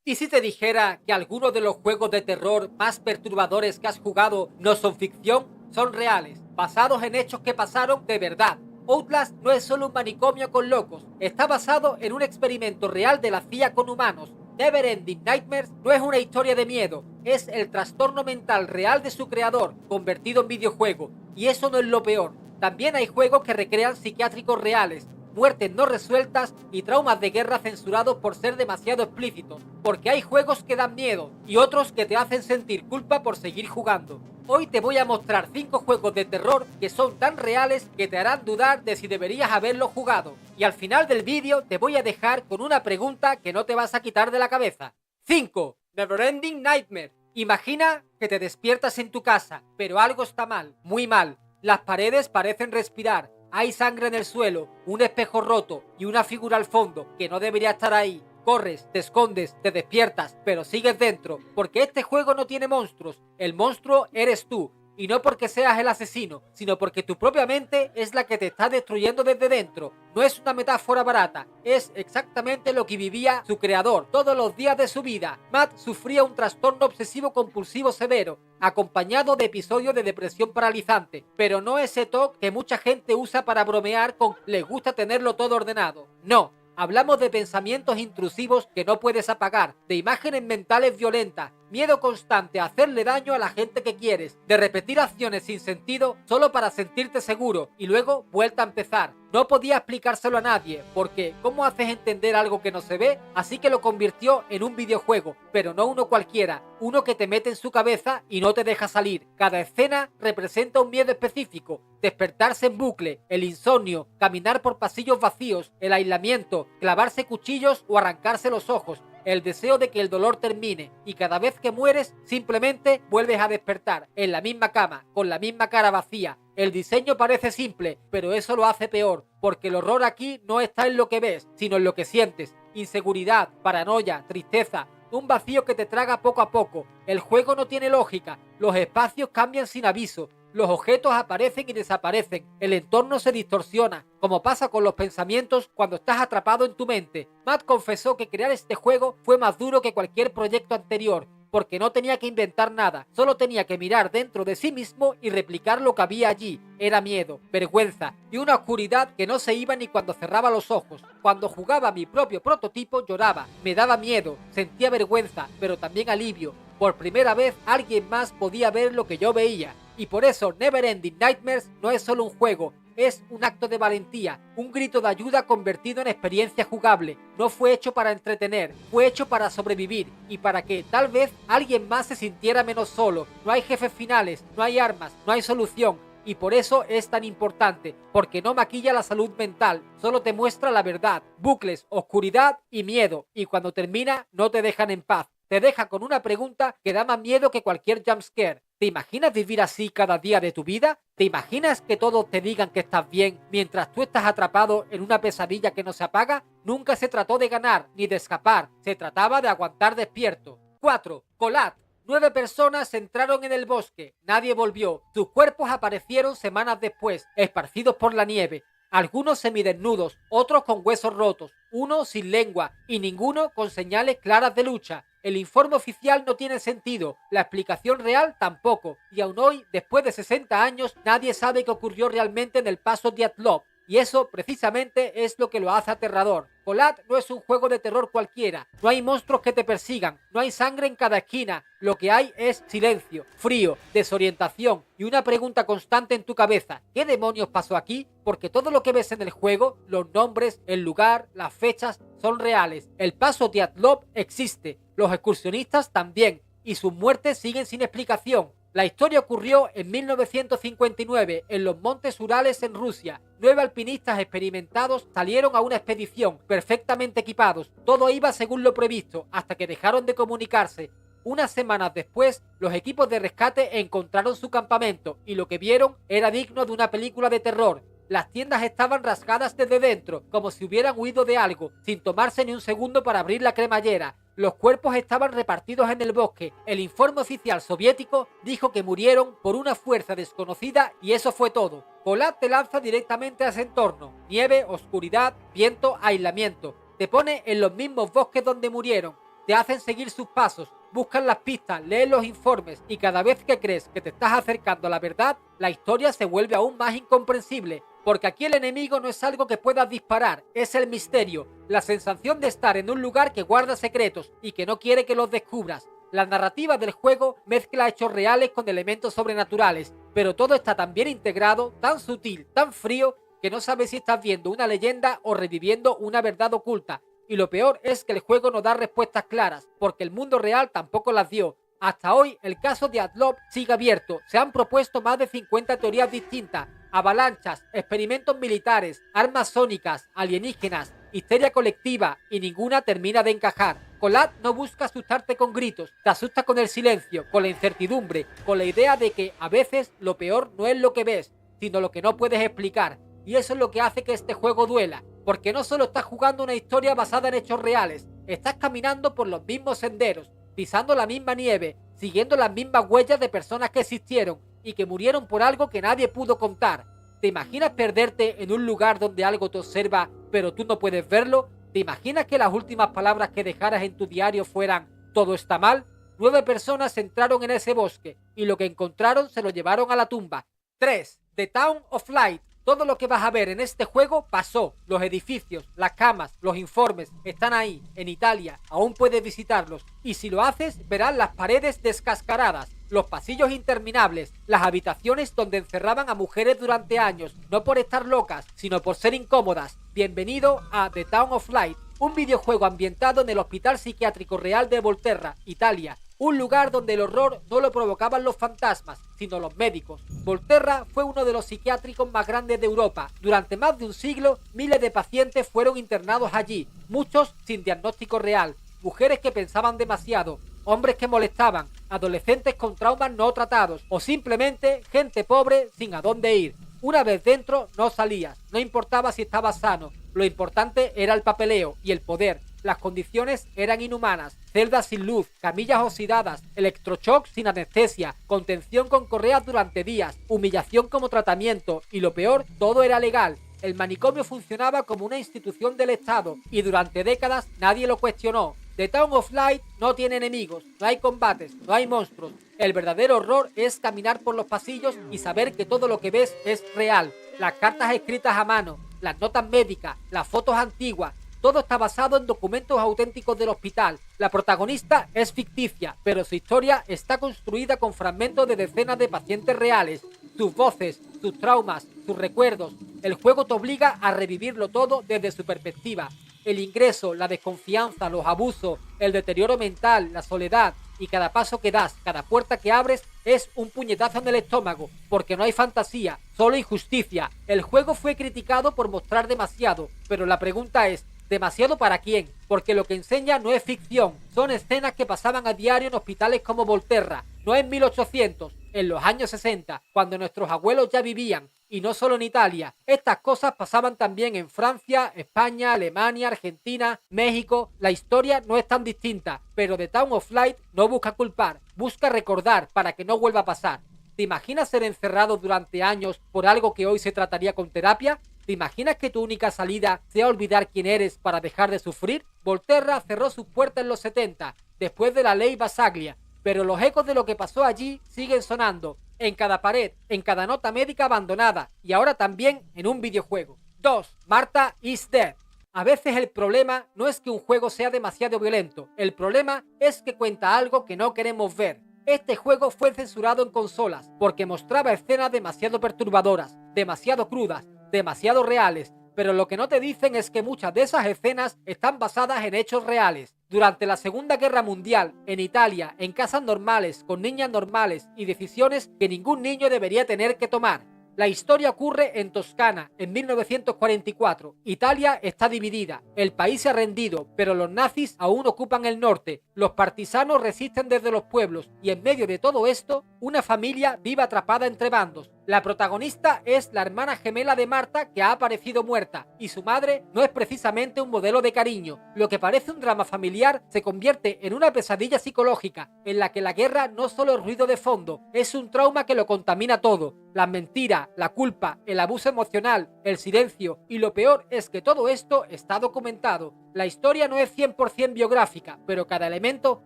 ¿Y si te dijera que algunos de los juegos de terror más perturbadores que has jugado no son ficción, son reales, basados en hechos que pasaron de verdad? Outlast no es solo un manicomio con locos, está basado en un experimento real de la CIA con humanos. Neverending Nightmares no es una historia de miedo, es el trastorno mental real de su creador, convertido en videojuego. Y eso no es lo peor. También hay juegos que recrean psiquiátricos reales, muertes no resueltas y traumas de guerra censurados por ser demasiado explícitos, porque hay juegos que dan miedo y otros que te hacen sentir culpa por seguir jugando. Hoy te voy a mostrar 5 juegos de terror que son tan reales que te harán dudar de si deberías haberlos jugado. Y al final del vídeo te voy a dejar con una pregunta que no te vas a quitar de la cabeza. 5. Neverending Nightmare. Imagina que te despiertas en tu casa, pero algo está mal, muy mal. Las paredes parecen respirar, hay sangre en el suelo, un espejo roto y una figura al fondo que no debería estar ahí. Corres, te escondes, te despiertas, pero sigues dentro, porque este juego no tiene monstruos. El monstruo eres tú. Y no porque seas el asesino, sino porque tu propia mente es la que te está destruyendo desde dentro. No es una metáfora barata, es exactamente lo que vivía su creador todos los días de su vida. Matt sufría un trastorno obsesivo compulsivo severo, acompañado de episodios de depresión paralizante, pero no ese TOC que mucha gente usa para bromear con "les gusta tenerlo todo ordenado". No. Hablamos de pensamientos intrusivos que no puedes apagar, de imágenes mentales violentas, miedo constante a hacerle daño a la gente que quieres, de repetir acciones sin sentido solo para sentirte seguro y luego vuelta a empezar. No podía explicárselo a nadie, porque ¿cómo haces entender algo que no se ve? Así que lo convirtió en un videojuego, pero no uno cualquiera, uno que te mete en su cabeza y no te deja salir. Cada escena representa un miedo específico, despertarse en bucle, el insomnio, caminar por pasillos vacíos, el aislamiento, clavarse cuchillos o arrancarse los ojos, el deseo de que el dolor termine, y cada vez que mueres simplemente vuelves a despertar en la misma cama, con la misma cara vacía. El diseño parece simple, pero eso lo hace peor, porque el horror aquí no está en lo que ves, sino en lo que sientes. Inseguridad, paranoia, tristeza, un vacío que te traga poco a poco. El juego no tiene lógica, los espacios cambian sin aviso, los objetos aparecen y desaparecen, el entorno se distorsiona, como pasa con los pensamientos cuando estás atrapado en tu mente. Matt confesó que crear este juego fue más duro que cualquier proyecto anterior, porque no tenía que inventar nada, solo tenía que mirar dentro de sí mismo y replicar lo que había allí. Era miedo, vergüenza y una oscuridad que no se iba ni cuando cerraba los ojos. Cuando jugaba a mi propio prototipo lloraba, me daba miedo, sentía vergüenza, pero también alivio. Por primera vez alguien más podía ver lo que yo veía. Y por eso Neverending Nightmares no es solo un juego, es un acto de valentía, un grito de ayuda convertido en experiencia jugable. No fue hecho para entretener, fue hecho para sobrevivir y para que tal vez alguien más se sintiera menos solo. No hay jefes finales, no hay armas, no hay solución. Y por eso es tan importante, porque no maquilla la salud mental, solo te muestra la verdad, bucles, oscuridad y miedo, y cuando termina no te dejan en paz. Te deja con una pregunta que da más miedo que cualquier jumpscare. ¿Te imaginas vivir así cada día de tu vida? ¿Te imaginas que todos te digan que estás bien mientras tú estás atrapado en una pesadilla que no se apaga? Nunca se trató de ganar ni de escapar, se trataba de aguantar despierto. 4. Colat. 9 personas entraron en el bosque, nadie volvió. Sus cuerpos aparecieron semanas después, esparcidos por la nieve. Algunos semidesnudos, otros con huesos rotos, uno sin lengua y ninguno con señales claras de lucha. El informe oficial no tiene sentido, la explicación real tampoco, y aún hoy, después de 60 años, nadie sabe qué ocurrió realmente en el paso Dyatlov. Y eso precisamente es lo que lo hace aterrador. Colat no es un juego de terror cualquiera, no hay monstruos que te persigan, no hay sangre en cada esquina, lo que hay es silencio, frío, desorientación y una pregunta constante en tu cabeza: ¿qué demonios pasó aquí? Porque todo lo que ves en el juego, los nombres, el lugar, las fechas, son reales. El paso Dyatlov existe, los excursionistas también, y sus muertes siguen sin explicación. La historia ocurrió en 1959 en los montes Urales en Rusia. 9 alpinistas experimentados salieron a una expedición perfectamente equipados. Todo iba según lo previsto hasta que dejaron de comunicarse. Unas semanas después, los equipos de rescate encontraron su campamento y lo que vieron era digno de una película de terror. Las tiendas estaban rasgadas desde dentro, como si hubieran huido de algo, sin tomarse ni un segundo para abrir la cremallera. Los cuerpos estaban repartidos en el bosque. El informe oficial soviético dijo que murieron por una fuerza desconocida y eso fue todo. Colat te lanza directamente a ese entorno. Nieve, oscuridad, viento, aislamiento. Te pone en los mismos bosques donde murieron. te hacen seguir sus pasos, buscan las pistas, leen los informes y cada vez que crees que te estás acercando a la verdad, la historia se vuelve aún más incomprensible, porque aquí el enemigo no es algo que puedas disparar, es el misterio, la sensación de estar en un lugar que guarda secretos y que no quiere que los descubras. La narrativa del juego mezcla hechos reales con elementos sobrenaturales, pero todo está tan bien integrado, tan sutil, tan frío, que no sabes si estás viendo una leyenda o reviviendo una verdad oculta. Y lo peor es que el juego no da respuestas claras, porque el mundo real tampoco las dio. Hasta hoy, el caso de Atlov sigue abierto. Se han propuesto más de 50 teorías distintas. Avalanchas, experimentos militares, armas sónicas, alienígenas, histeria colectiva, y ninguna termina de encajar. Colad no busca asustarte con gritos, te asusta con el silencio, con la incertidumbre, con la idea de que a veces lo peor no es lo que ves, sino lo que no puedes explicar. Y eso es lo que hace que este juego duela, porque no solo estás jugando una historia basada en hechos reales, estás caminando por los mismos senderos, pisando la misma nieve, siguiendo las mismas huellas de personas que existieron y que murieron por algo que nadie pudo contar. ¿Te imaginas perderte en un lugar donde algo te observa, pero tú no puedes verlo? ¿Te imaginas que las últimas palabras que dejaras en tu diario fueran «todo está mal»? 9 personas entraron en ese bosque y lo que encontraron se lo llevaron a la tumba. 3. The Town of Light. Todo lo que vas a ver en este juego pasó. Los edificios, las camas, los informes están ahí, en Italia. Aún puedes visitarlos. Y si lo haces, verás las paredes descascaradas, los pasillos interminables, las habitaciones donde encerraban a mujeres durante años, no por estar locas, sino por ser incómodas. Bienvenido a The Town of Light, un videojuego ambientado en el Hospital Psiquiátrico Real de Volterra, Italia. Un lugar donde el horror no lo provocaban los fantasmas, sino los médicos. Volterra fue uno de los psiquiátricos más grandes de Europa. Durante más de un siglo, miles de pacientes fueron internados allí, muchos sin diagnóstico real, mujeres que pensaban demasiado, hombres que molestaban, adolescentes con traumas no tratados o simplemente gente pobre sin a dónde ir. Una vez dentro no salías, no importaba si estabas sano, lo importante era el papeleo y el poder. Las condiciones eran inhumanas, celdas sin luz, camillas oxidadas, electrochocs sin anestesia, contención con correas durante días, humillación como tratamiento y lo peor, todo era legal. El manicomio funcionaba como una institución del Estado y durante décadas nadie lo cuestionó. The Town of Light no tiene enemigos, no hay combates, no hay monstruos. El verdadero horror es caminar por los pasillos y saber que todo lo que ves es real. Las cartas escritas a mano, las notas médicas, las fotos antiguas, todo está basado en documentos auténticos del hospital. La protagonista es ficticia, pero su historia está construida con fragmentos de decenas de pacientes reales. Sus voces, sus traumas, sus recuerdos. El juego te obliga a revivirlo todo desde su perspectiva. El ingreso, la desconfianza, los abusos, el deterioro mental, la soledad y cada paso que das, cada puerta que abres es un puñetazo en el estómago, porque no hay fantasía, solo injusticia. El juego fue criticado por mostrar demasiado, pero la pregunta es, ¿demasiado para quién? Porque lo que enseña no es ficción, son escenas que pasaban a diario en hospitales como Volterra, no en 1800, en los años 60, cuando nuestros abuelos ya vivían, y no solo en Italia. Estas cosas pasaban también en Francia, España, Alemania, Argentina, México. La historia no es tan distinta, pero The Town of Light no busca culpar, busca recordar para que no vuelva a pasar. ¿Te imaginas ser encerrado durante años por algo que hoy se trataría con terapia? ¿Te imaginas que tu única salida sea olvidar quién eres para dejar de sufrir? Volterra cerró sus puertas en los 70, después de la ley Basaglia, pero los ecos de lo que pasó allí siguen sonando, en cada pared, en cada nota médica abandonada y ahora también en un videojuego. 2. Martha is Dead. A veces el problema no es que un juego sea demasiado violento, el problema es que cuenta algo que no queremos ver. Este juego fue censurado en consolas porque mostraba escenas demasiado perturbadoras, demasiado crudas, demasiado reales, pero lo que no te dicen es que muchas de esas escenas están basadas en hechos reales. Durante la Segunda Guerra Mundial, en Italia, en casas normales, con niñas normales y decisiones que ningún niño debería tener que tomar. La historia ocurre en Toscana, en 1944. Italia está dividida, el país se ha rendido, pero los nazis aún ocupan el norte. Los partisanos resisten desde los pueblos y en medio de todo esto, una familia vive atrapada entre bandos. La protagonista es la hermana gemela de Marta que ha aparecido muerta, y su madre no es precisamente un modelo de cariño. Lo que parece un drama familiar se convierte en una pesadilla psicológica, en la que la guerra no solo es ruido de fondo, es un trauma que lo contamina todo. Las mentiras, la culpa, el abuso emocional, el silencio, y lo peor es que todo esto está documentado. La historia no es 100% biográfica, pero cada elemento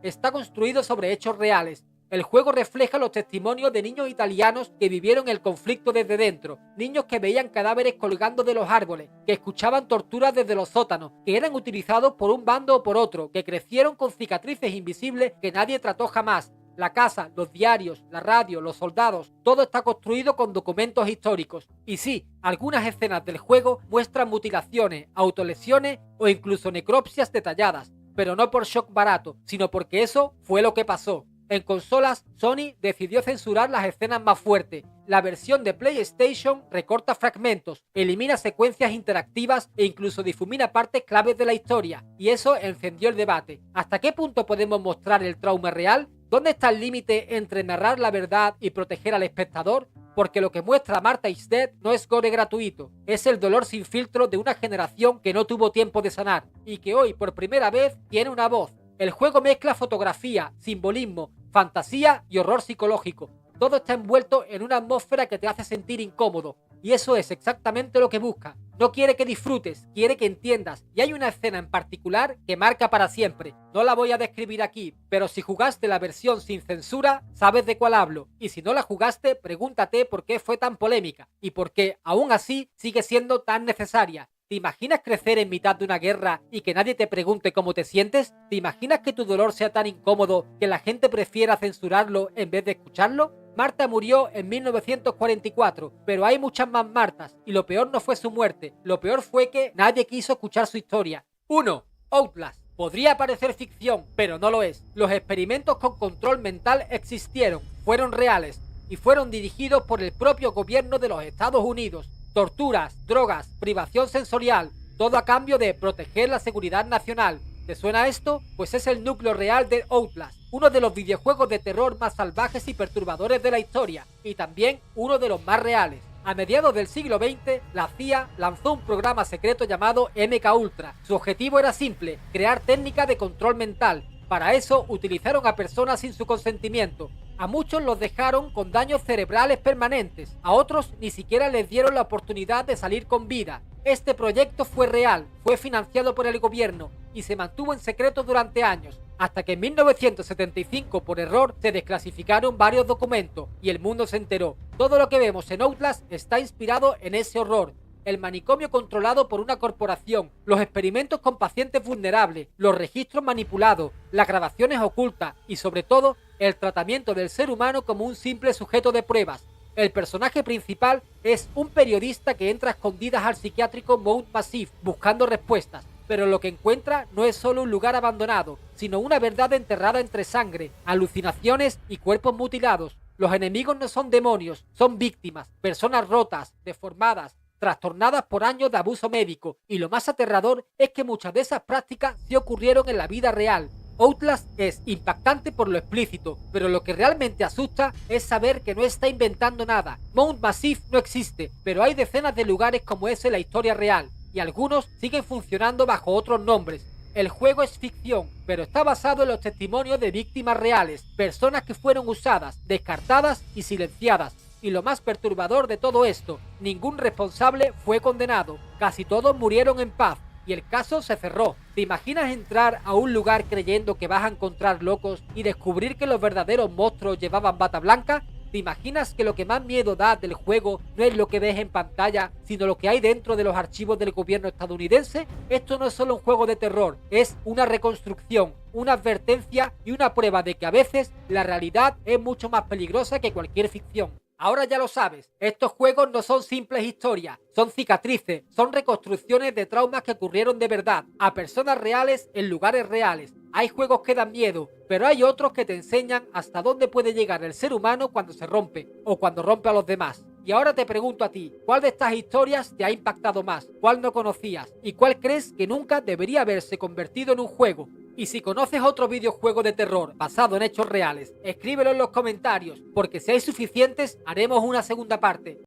está construido sobre hechos reales. El juego refleja los testimonios de niños italianos que vivieron el conflicto desde dentro, niños que veían cadáveres colgando de los árboles, que escuchaban torturas desde los sótanos, que eran utilizados por un bando o por otro, que crecieron con cicatrices invisibles que nadie trató jamás. La casa, los diarios, la radio, los soldados, todo está construido con documentos históricos. Y sí, algunas escenas del juego muestran mutilaciones, autolesiones o incluso necropsias detalladas, pero no por shock barato, sino porque eso fue lo que pasó. En consolas, Sony decidió censurar las escenas más fuertes. La versión de PlayStation recorta fragmentos, elimina secuencias interactivas e incluso difumina partes claves de la historia. Y eso encendió el debate. ¿Hasta qué punto podemos mostrar el trauma real? ¿Dónde está el límite entre narrar la verdad y proteger al espectador? Porque lo que muestra Martha is Dead no es gore gratuito, es el dolor sin filtro de una generación que no tuvo tiempo de sanar y que hoy por primera vez tiene una voz. El juego mezcla fotografía, simbolismo, fantasía y horror psicológico. Todo está envuelto en una atmósfera que te hace sentir incómodo. Y eso es exactamente lo que busca. No quiere que disfrutes, quiere que entiendas. Y hay una escena en particular que marca para siempre. No la voy a describir aquí, pero si jugaste la versión sin censura, sabes de cuál hablo. Y si no la jugaste, pregúntate por qué fue tan polémica y por qué, aún así, sigue siendo tan necesaria. ¿Te imaginas crecer en mitad de una guerra y que nadie te pregunte cómo te sientes? ¿Te imaginas que tu dolor sea tan incómodo que la gente prefiera censurarlo en vez de escucharlo? Marta murió en 1944, pero hay muchas más Martas, y lo peor no fue su muerte, lo peor fue que nadie quiso escuchar su historia. 1. Outlast. Podría parecer ficción, pero no lo es. Los experimentos con control mental existieron, fueron reales, y fueron dirigidos por el propio gobierno de los Estados Unidos. Torturas, drogas, privación sensorial, todo a cambio de proteger la seguridad nacional. ¿Te suena esto? Pues es el núcleo real de Outlast, uno de los videojuegos de terror más salvajes y perturbadores de la historia, y también uno de los más reales. A mediados del siglo XX, la CIA lanzó un programa secreto llamado MK Ultra. Su objetivo era simple, crear técnicas de control mental. Para eso utilizaron a personas sin su consentimiento. A muchos los dejaron con daños cerebrales permanentes, a otros ni siquiera les dieron la oportunidad de salir con vida. Este proyecto fue real, fue financiado por el gobierno y se mantuvo en secreto durante años, hasta que en 1975 por error se desclasificaron varios documentos y el mundo se enteró. Todo lo que vemos en Outlast está inspirado en ese horror. El manicomio controlado por una corporación, los experimentos con pacientes vulnerables, los registros manipulados, las grabaciones ocultas y sobre todo el tratamiento del ser humano como un simple sujeto de pruebas. El personaje principal es un periodista que entra a escondidas al psiquiátrico Mount Massive buscando respuestas, pero lo que encuentra no es solo un lugar abandonado, sino una verdad enterrada entre sangre, alucinaciones y cuerpos mutilados. Los enemigos no son demonios, son víctimas, personas rotas, deformadas, trastornadas por años de abuso médico, y lo más aterrador es que muchas de esas prácticas sí ocurrieron en la vida real. Outlast es impactante por lo explícito, pero lo que realmente asusta es saber que no está inventando nada. Mount Massive no existe, pero hay decenas de lugares como ese en la historia real, y algunos siguen funcionando bajo otros nombres. El juego es ficción, pero está basado en los testimonios de víctimas reales, personas que fueron usadas, descartadas y silenciadas. Y lo más perturbador de todo esto, ningún responsable fue condenado, casi todos murieron en paz y el caso se cerró. ¿Te imaginas entrar a un lugar creyendo que vas a encontrar locos y descubrir que los verdaderos monstruos llevaban bata blanca? ¿Te imaginas que lo que más miedo da del juego no es lo que ves en pantalla, sino lo que hay dentro de los archivos del gobierno estadounidense? Esto no es solo un juego de terror, es una reconstrucción, una advertencia y una prueba de que a veces la realidad es mucho más peligrosa que cualquier ficción. Ahora ya lo sabes, estos juegos no son simples historias, son cicatrices, son reconstrucciones de traumas que ocurrieron de verdad, a personas reales en lugares reales. Hay juegos que dan miedo, pero hay otros que te enseñan hasta dónde puede llegar el ser humano cuando se rompe, o cuando rompe a los demás. Y ahora te pregunto a ti, ¿cuál de estas historias te ha impactado más? ¿Cuál no conocías? ¿Y cuál crees que nunca debería haberse convertido en un juego? Y si conoces otro videojuego de terror basado en hechos reales, escríbelo en los comentarios, porque si hay suficientes, haremos una segunda parte.